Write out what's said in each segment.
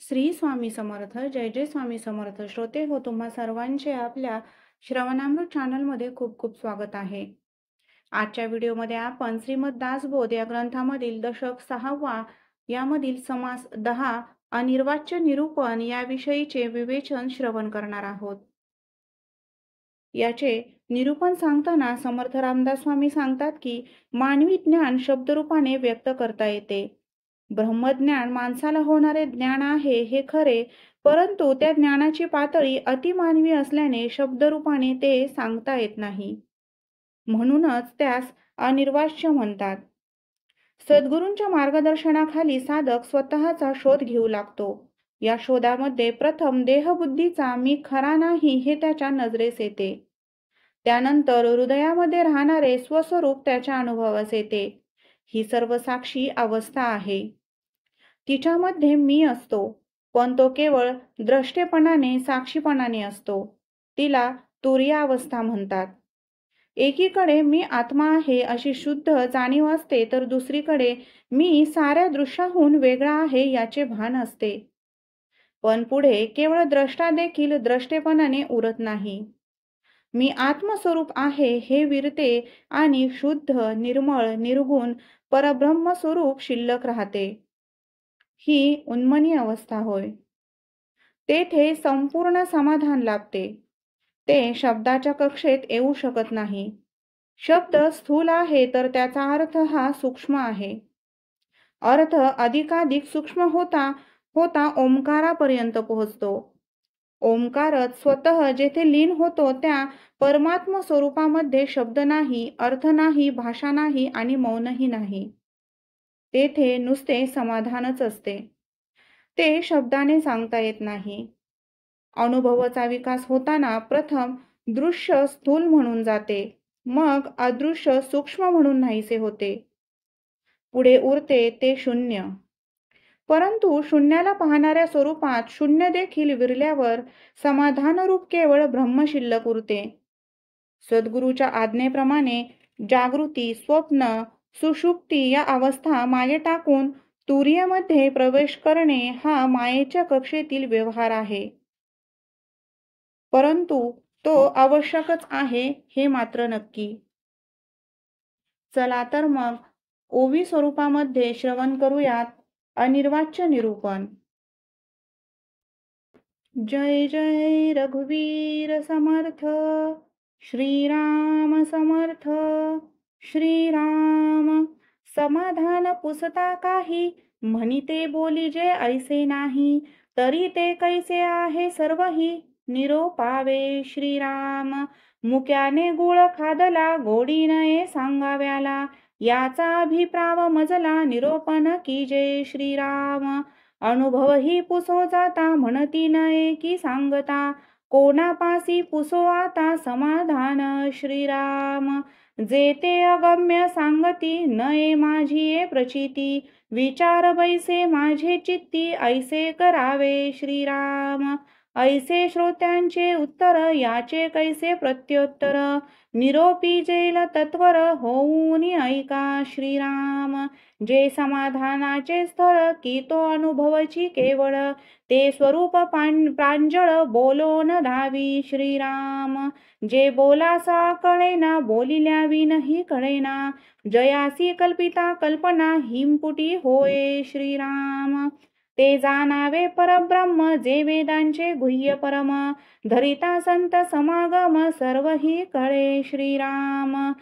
श्री स्वामी समर्थ. जय जय स्वामी समर्थ. श्रोते हो, तुम्हा सर्वांचे आपल्या श्रवणामृत चॅनलमध्ये खूप खूप स्वागत आहे. आजच्या व्हिडिओमध्ये आपण श्रीमद दासबोध या ग्रंथामधील दशक 6वा यामधील समास 10 अनिर्वाच्य निरूपण याविषयीचे विवेचन श्रवण करणार आहोत. याचे निरूपण सांगताना समर्थ रामदास स्वामी सांगतात की मानवी ज्ञान शब्दरूपाने व्यक्त करता येते. ब्रह्मज्ञान माणसाला होणारे ज्ञान आहे हे खरे, परंतु त्या ज्ञानाची पातळी अतिमानवी असल्याने शब्दरूपाने ते सांगता येत नाही. म्हणूनच त्यास अनिर्वाच्य म्हणतात. सद्गुरूंच्या मार्गदर्शनाखाली साधक स्वतःचा शोध घेऊ लागतो. या शोधामध्ये प्रथम देहबुद्धीचा मी खरा नाही हे त्याच्या नजरेस येते. त्यानंतर हृदयामध्ये राहणारे स्वस्वरूप त्याच्या अनुभवास येते. ही सर्व साक्षी अवस्था आहे. तिच्यामध्ये मी असतो, पण तो केवळ द्रष्टेपणाने साक्षीपणाने असतो. तिला तुरीयावस्था म्हणतात. एकीकडे मी आत्मा आहे अशी शुद्ध जाणीव असते, तर दुसरीकडे मी साऱ्या दृश्याहून वेगळा आहे याचे भान असते. पण पुढे केवळ द्रष्टा देखील द्रष्टेपणाने उरत नाही. मी आत्मस्वरूप आहे हे विरते आणि शुद्ध, निर्मळ, निर्गुण परब्रह्म स्वरूप शिल्लक राहते. ही उन्मनी अवस्था होय. तेथे संपूर्ण समाधान लाभते. ते शब्दाच्या कक्षेत येऊ शकत नाही. शब्द स्थूल आहे तर त्याचा अर्थ हा सूक्ष्म आहे. अर्थ अधिकाधिक सूक्ष्म होता होता ओंकारापर्यंत पोहोचतो. ओंकारच स्वतः जेथे लीन होतो त्या परमात्म स्वरूपामध्ये शब्द नाही, अर्थ नाही, भाषा नाही आणि मौनही नाही. तेथे नुसते समाधानच असते. ते शब्दाने सांगता येत नाही. अनुभवाचा विकास होताना प्रथम दृश्य स्थूल म्हणून जाते, मग अदृश्य सूक्ष्म म्हणून नाहीसे होते. पुढे उरते ते शून्य. परंतु शून्याला पाहणाऱ्या स्वरूपात शून्य देखील विरल्यावर समाधानरूप केवळ ब्रह्म शिल्लक उरते. सद्गुरूच्या आज्ञेप्रमाणे जागृती, स्वप्न, सुषुप्ती या अवस्था मागे टाकून तुरीयमध्ये प्रवेश करणे हा मायेच्या कक्षेतील व्यवहार आहे. परंतु तो आवश्यकच आहे हे मात्र नक्की. चला तर मग ओवी स्वरूपामध्ये श्रवण करूयात अनिर्वाच्य निरूपण. जय जय रघुवीर समर्थ. श्रीराम समर्थ. श्रीराम. समाधान पुसता काही, म्हणिते बोली जे ऐसे नाही, तरी ते कैसे आहे सर्वही, निरोपावे श्रीराम. मुक्याने गुळ खादला, गोडी नये सांगाव्याला, याचा अभिप्राव मजला, निरोपण की जय श्रीराम. अनुभव ही पुसो जाता, म्हणती नये की सांगता, कोणापासी पुसो आता समाधान श्रीराम. जे ते अगम्य सांगती, नये माझी प्रचिती, विचार बैसे माझे चित्ती, ऐसे करावे श्रीराम. ऐसे श्रोत्यांचे उत्तर, याचे कैसे प्रत्युत्तर, निरोपी जेल तत्वर होऊन ऐका श्रीराम. जे समाधानाचे स्थळ, की तो अनुभवची केवळ, ते स्वरूप प्रांजळ बोलोन धावी श्रीराम. जे बोलासा कळेना, बोलिल्या विनही कळेना, जयासी कल्पिता कल्पना, हिमपुटी होय श्रीराम. ते जाणावे परब्रह्म, जे वेदांचे गुह्य परम, धरिता संत समागम, सर्वही कळे श्रीराम.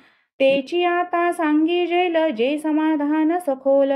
तेची आता सांगी जेल, जे समाधान सखोल,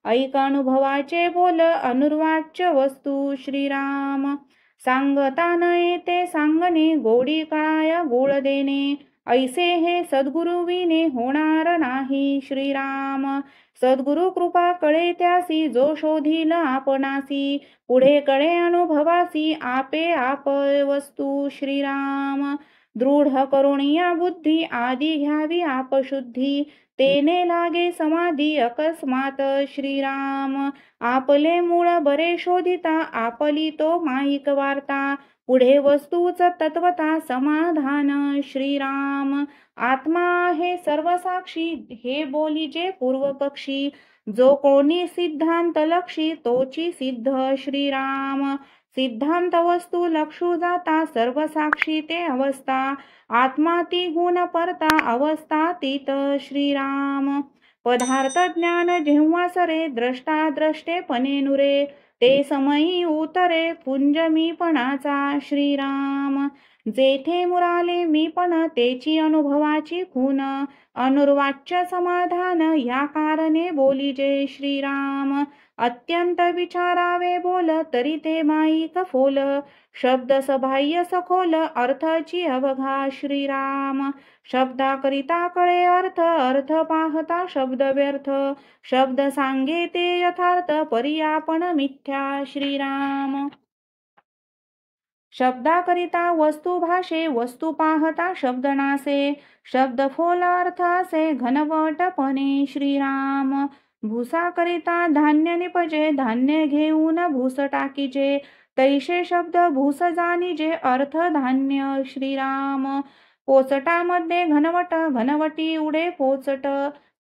ऐक अनुभवाचे बोल, अनुर्वाच्य वस्तू श्रीराम. सांगता न येते सांगणे, गोडी कळाया गोळ देणे, ऐसे हे सद्गुरु विने होणार नाही श्रीराम. सद्गुरु कृपा कळे त्यासी, जो शोधील आपणासी, पुढे कळे अनुभवासी, आपे आप वस्तू श्रीराम. दृढ करुणिया बुद्धी, आधी घ्यावी आपशुद्धी, तेने लागे समाधी अकस्मात श्रीराम. आपले मूळ बरे शोधिता, आपली तो माईक वार्ता, पुढे वस्तूच तत्वता समाधान श्रीराम. आत्मा आहे सर्व साक्षी, हे बोली जे पूर्व पक्षी, जो कोणी सिद्धांत लक्षी तोची सिद्ध श्रीराम. सिद्धांत वस्तू लक्षू जाता सर्व साक्षी ते अवस्था. आत्मा ती हुन परता अवस्था तीत श्रीराम. पदार्थ ज्ञान जेव्हा सरे द्रष्टा द्रष्टेपणे नुरे. ते समयी उतरे पुंज मीपणाचा श्रीराम. जेथे मुराले मीपण तेची अनुभवाची खून. अनुर्वाच्य समाधान या कारणे बोलिजे श्रीराम. अत्यंत विचारावे बोल तरी ते माईक फोल. शब्द सबाह्य सखोल अर्थची अवघा श्रीराम. शब्दाकरिता कळे अर्थ अर्थ पाहता शब्द व्यर्थ. शब्द सांगे ते यथार्थ परी आपण मिथ्या श्रीराम. शब्दाकरिता वस्तू भाषे वस्तू पाहता शब्द नासे. शब्द फोल अर्थ असे घनवटपणे श्रीराम. भूसाकरिता धान्य निपजे धान्य घेऊन भूस टाकीजे. तैसे शब्द भूस जाणीजे अर्थ धान्य श्रीराम. पोचटामध्ये घनवट घनवटी उडे पोचट.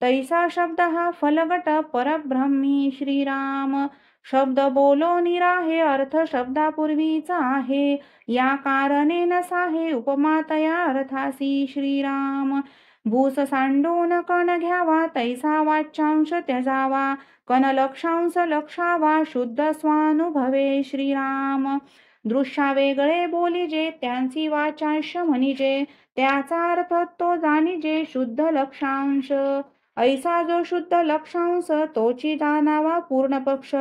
तैसा शब्द हा फलगट परब्रह्मी श्रीराम. शब्द बोलो निराहे अर्थ शब्दापूर्वीचा आहे. या कारणे नसाहे उपमा तया अर्थासी श्रीराम. भूस सांडून कण घ्यावा तैसा वाच्यांश त्यजावा. कण लक्षांश लक्षावा शुद्ध स्वानुभवे श्रीराम. दृश्या वेगळे बोलिजे त्यांची वाचांश म्हणिजे. त्याचा अर्थ तो जाणीजे शुद्ध लक्षांश. ऐसा जो शुद्ध लक्षांश तोची जाणावा पूर्ण पक्ष.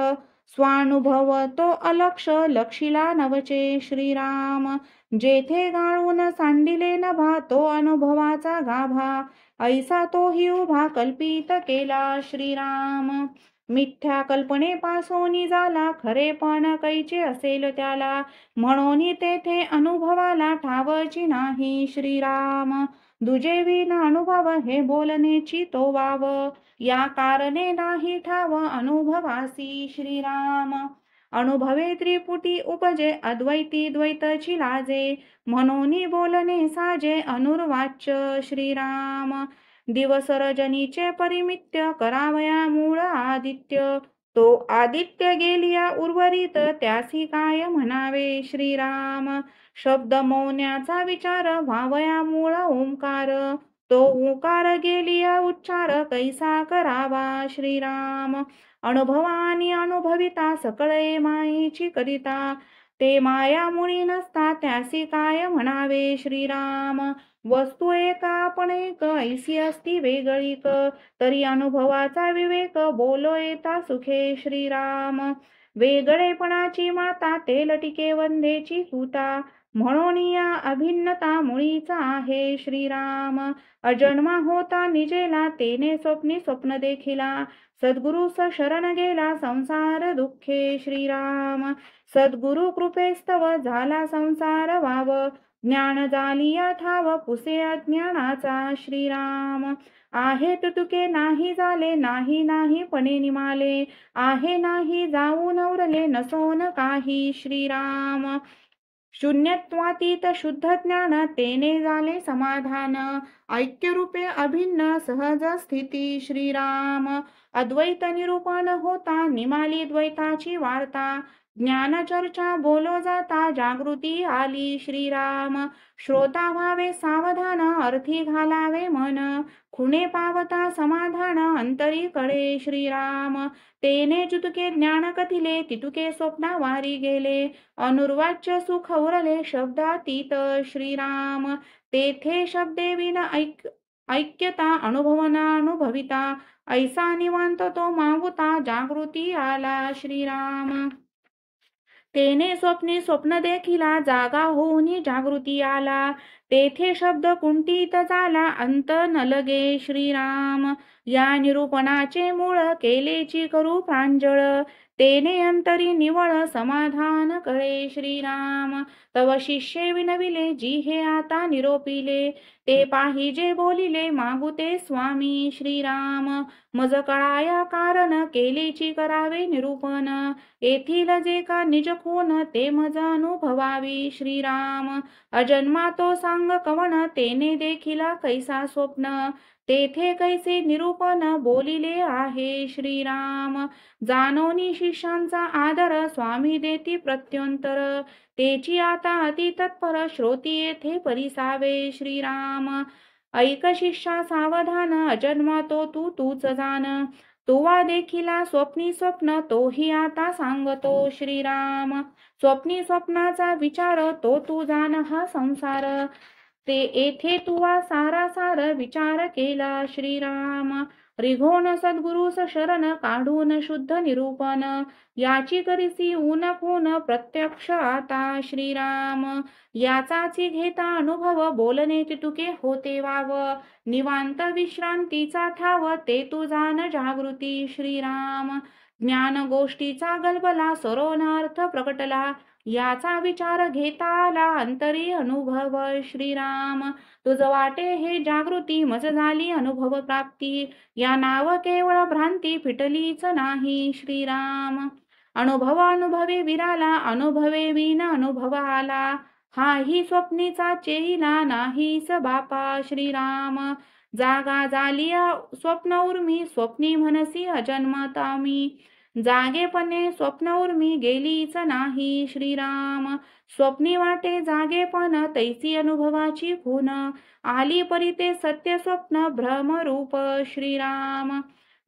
स्वानुभव तो अलक्ष लक्षिला नवचे श्रीराम. जेथे गाळून सांडिले नभा तो अनुभवाचा गाभा. ऐसा तोही उभा कल्पित केला श्रीराम. मिथ्या कल्पनेपासून झाला खरेपण कैचे असेल त्याला. म्हणून तेथे अनुभवाला ठावची नाही श्रीराम. दुजे विन अनुभव हे बोलणेची तो वाव. या कारणे नाही ठाव अनुभवासी श्रीराम. अनुभवे त्रिपुटी उपजे अद्वैती द्वैतची लाजे. म्हणून बोलणे साजे अनुर्वाच्य श्रीराम. दिवस रजनीचे परिमित्य करावया मूळ आदित्य. तो आदित्य गेलिया उर्वरित त्यासी काय म्हणावे श्रीराम. शब्द मौन्याचा विचार व्हावया मूळ ओंकार. तो ओंकार गेलिया उच्चार कैसा करावा श्रीराम. अनुभवानी अनुभविता सकळे मायेची करिता. ते माया मुळी नसता त्यासी काय म्हणावे श्रीराम. वस्तू एका आपण एक ऐसी असती वेगळीक. तरी अनुभवाचा विवेक बोलो येता सुखे श्रीराम. वेगळेपणाची माता तेलटिके वंदेची सुता. म्हणून या अभिन्नता मुळीचा आहे श्रीराम. अजन्मा होता निजेला तेने स्वप्नी स्वप्न देखिला. सद्गुरुस शरण गेला संसार दुःखे श्रीराम. सद्गुरु कृपेस्तव झाला संसार वाव. ज्ञान जालिया ठाव पुसे अज्ञानाचा श्रीराम. आहे तुटुके नाही झाले नाही नाही पणे निमाले. आहे नाही जाऊन उरले नसोन काही श्रीराम. शून्यत्वातीत शुद्ध ज्ञान तेने झाले समाधान. ऐक्यरूपे अभिन्न सहज स्थिती श्रीराम. अद्वैत निरूपण होता निमाली द्वैताची वार्ता. ज्ञान चर्चा बोलो जाता जागृती आली श्रीराम. श्रोता व्हावे सावधान अर्थी घालावे मन. खुणे पावता समाधान अंतरी कळे श्रीराम. तेने जुतुके ज्ञान कथिले तितुके स्वप्ना वारी गेले. अनुर्वाच्य सुख उरले शब्दातीत श्रीराम. तेथे शब्दे विन ऐक्यता अनुभवना अनुभविता. ऐसा निवांत तो मागुता जागृती आला श्रीराम. तेने स्वप्नी स्वप्न देखिला जागा होऊन जागृती आला. तेथे शब्द कुंठित झाला अंत न लगे श्रीराम. या निरूपणाचे मूळ केलेची करू प्रांजळ. तेने अंतरी निवळ समाधान कळे श्रीराम. तव शिष्ये विनविले जी हे आता निरोपिले. ते पाहिजे बोलिले मागुते स्वामी श्रीराम. मज कळाया कारण केलेची करावे निरूपण. येथील जे का निज खून ते मज अनुभवावी श्रीराम. अजन्मा तो सांग कवण तेने देखिला कैसा स्वप्न. तेथे कैसे निरूपण बोलिले आहे श्रीराम. जाणोनी शिष्यांचा आदर स्वामी देती प्रत्युत्तर. तेची आता अति तत्पर श्रोती येथे परिसावे श्रीराम. ऐक शिष्या सावधान अजन्म तो तूच जाण. तुवा देखिला स्वप्नी स्वप्न तोही आता सांगतो श्रीराम. स्वप्नी स्वप्नाचा विचार तो तू जाण हा संसार. ते येथे तुवा सारासार विचार केला श्रीराम. रिघोन सद्गुरुस शरण काढून शुद्ध निरूपण. याची करिसी ऊन खून प्रत्यक्ष आता श्रीराम. याचाची घेता अनुभव बोलणे तुके होते वाव. निवांत विश्रांतीचा ठाव ते तू जाण जागृती श्रीराम. ज्ञान गोष्टीचा गलबला सरोन अर्थ प्रकटला. याचा विचार घेता आला अंतरी अनुभव श्रीराम. तुझ वाटे हे जागृती मज झाली अनुभव प्राप्ती. या नाव केवळ भ्रांती फिटलीच नाही श्रीराम. अनुभव अनुभवे विराला अनुभवे विन अनुभव आला. हाही स्वप्नीचा चेला नाहीस बापा श्रीराम. जागा झालिया स्वप्न उर्मी स्वप्नी म्हणसी अजन्मता मी. जागेपणे स्वप्न उर्मी गेलीच नाही श्रीराम. स्वप्नी वाटे जागेपण तैसी अनुभवाची खून. आली परी ते सत्य स्वप्न भ्रमरूप श्रीराम.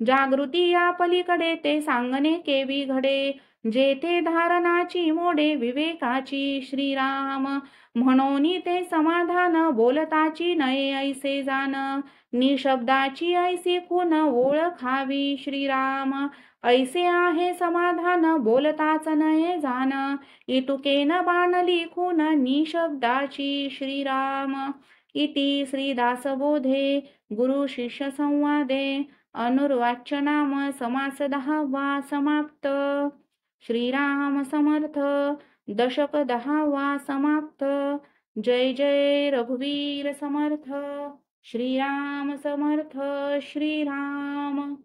जागृती या पलीकडे ते सांगणे केवी घडे. जेथे धारणाची मोडे विवेकाची श्रीराम. म्हणून ते समाधान बोलताची नये ऐसे जाण. निशब्दाची ऐसी खून ओळखावी श्रीराम. ऐसे आहे समाधान बोलताच नये जाण. इतुकेन बाणली खून निशब्दाची श्रीराम. इति श्रीदासबोधे गुरु शिष्य संवादे अनुर्वाच्य नाम समास 10वा समाप्त. श्रीराम समर्थ. दशक 10वा समाप्त. जय जय रघुवीर समर्थ. श्रीराम समर्थ. श्रीराम.